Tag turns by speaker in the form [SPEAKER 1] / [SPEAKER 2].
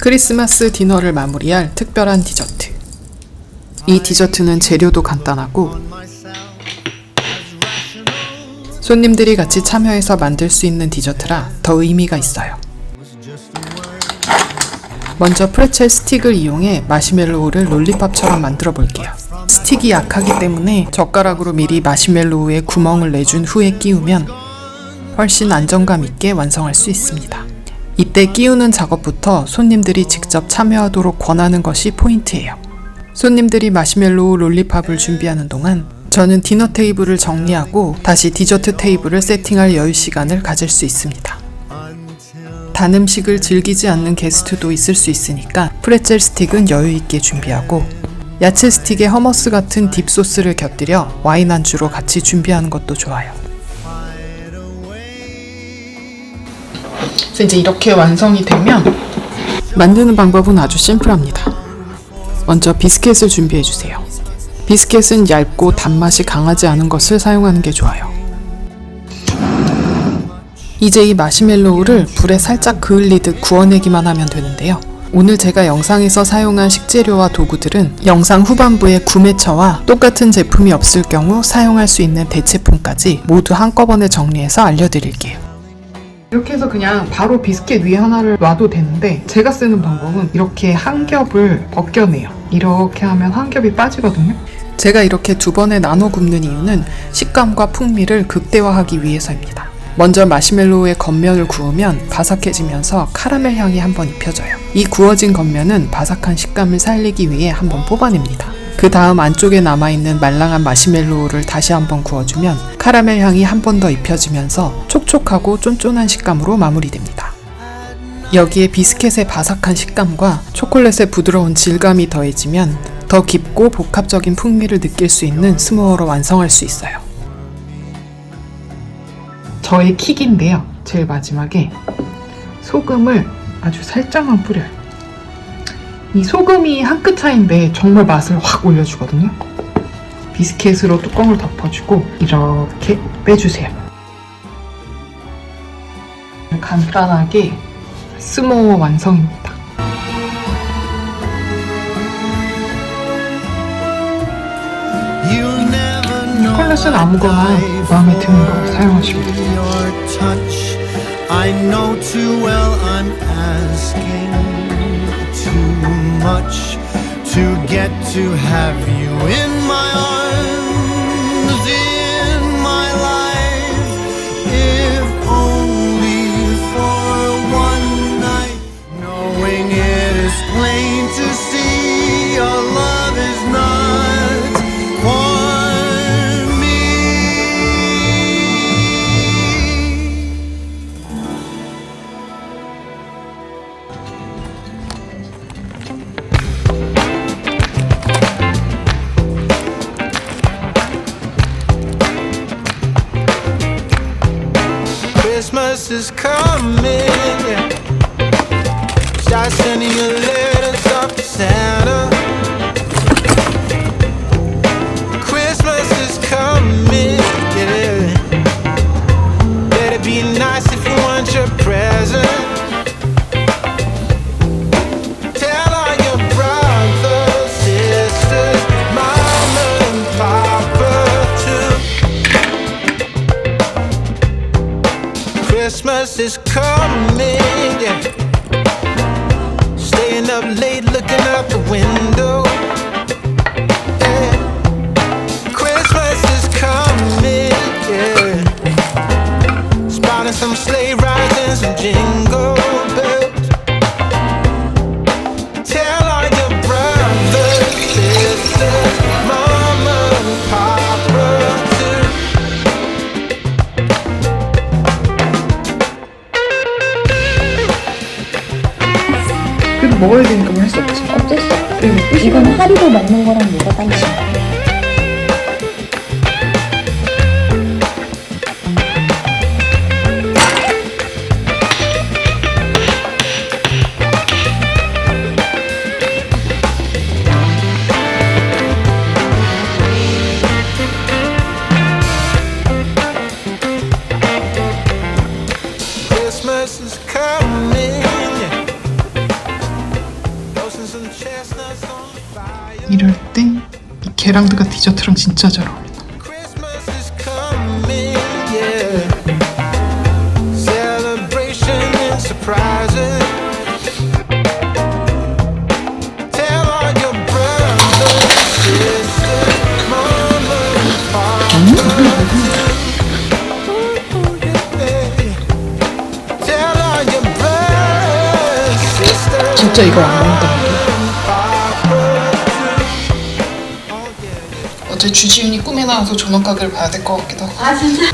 [SPEAKER 1] 크리스마스 디너를 마무리할 특별한 디저트. 이 디저트는 재료도 간단하고 손님들이 같이 참여해서 만들 수 있는 디저트라 더 의미가 있어요. 먼저 프레첼 스틱을 이용해 마시멜로우를 롤리팝처럼 만들어 볼게요. 스틱이 약하기 때문에 젓가락으로 미리 마시멜로우에 구멍을 내준 후에 끼우면 훨씬 안정감 있게 완성할 수 있습니다. 이때 끼우는 작업부터 손님들이 직접 참여하도록 권하는 것이 포인트예요. 손님들이 마시멜로우 롤리팝을 준비하는 동안 저는 디너 테이블을 정리하고 다시 디저트 테이블을 세팅할 여유 시간을 가질 수 있습니다. 단 음식을 즐기지 않는 게스트도 있을 수 있으니까 프레첼 스틱은 여유 있게 준비하고 야채 스틱에 허머스 같은 딥소스를 곁들여 와인 안주로 같이 준비하는 것도 좋아요. 그래서 이제 이렇게 완성이 되면 만드는 방법은 아주 심플합니다. 먼저 비스켓을 준비해주세요. 비스켓은 얇고 단맛이 강하지 않은 것을 사용하는 게 좋아요. 이제 이 마시멜로우를 불에 살짝 그을리듯 구워내기만 하면 되는데요. 오늘 제가 영상에서 사용한 식재료와 도구들은 영상 후반부에 구매처와 똑같은 제품이 없을 경우 사용할 수 있는 대체품까지 모두 한꺼번에 정리해서 알려드릴게요. 이렇게 해서 그냥 바로 비스켓 위에 하나를 놔도 되는데 제가 쓰는 방법은 이렇게 한 겹을 벗겨내요. 이렇게 하면 한 겹이 빠지거든요. 제가 이렇게 두 번에 나눠 굽는 이유는 식감과 풍미를 극대화하기 위해서입니다. 먼저 마시멜로우의 겉면을 구우면 바삭해지면서 카라멜 향이 한번 입혀져요. 이 구워진 겉면은 바삭한 식감을 살리기 위해 한번 뽑아냅니다. 그 다음 안쪽에 남아있는 말랑한 마시멜로우를 다시 한번 구워주면 카라멜 향이 한 번 더 입혀지면서 촉촉하고 쫀쫀한 식감으로 마무리됩니다. 여기에 비스켓의 바삭한 식감과 초콜릿의 부드러운 질감이 더해지면 더 깊고 복합적인 풍미를 느낄 수 있는 스모어로 완성할 수 있어요. 저의 킥인데요. 제일 마지막에 소금을 아주 살짝만 뿌려요. 이 소금이 한 끗 차이인데 정말 맛을 확 올려주거든요. 비스켓으로 뚜껑을 덮어주고 이렇게 빼주세요. 간단하게 스모어 완성입니다. 초콜릿은 아무거나 마음에 드는 거 사용하시면 돼요. I know too well I'm asking too much to get to have you in my arms, in my life, if only for one night, knowing it is plain to see your love is not for Christmas is coming, yeah. Start sending your letters up to Santa. Christmas is coming, yeah. Let it be nice if you want your present. Tell all your brothers, sisters, mama and papa too. Christmas is coming, yeah. Staying up late looking out the window, yeah. Christmas is coming, yeah. Spotting some sleigh rides and some jingle bells. Tell all your brothers, sisters, mama and papa too. 먹어야 되니까 뭐 할 수 없지.
[SPEAKER 2] 어쩔 수 없어. 이건 하루로 먹는 거랑 뭐가 달라?
[SPEAKER 3] Christmas is coming.
[SPEAKER 1] 이럴 때 이 게랑드가 디저트랑 진짜 잘 어울린다.
[SPEAKER 3] Christmas is coming, yeah. Celebration and surprises. Tell all your brothers, sisters, mama, papa. Tell all your brothers, sisters,
[SPEAKER 1] 진짜 이거 안 먹는다. 어제 주지훈이 꿈에 나와서 조막 가게를 봐야 될 것 같기도 하고.
[SPEAKER 2] 아 진짜?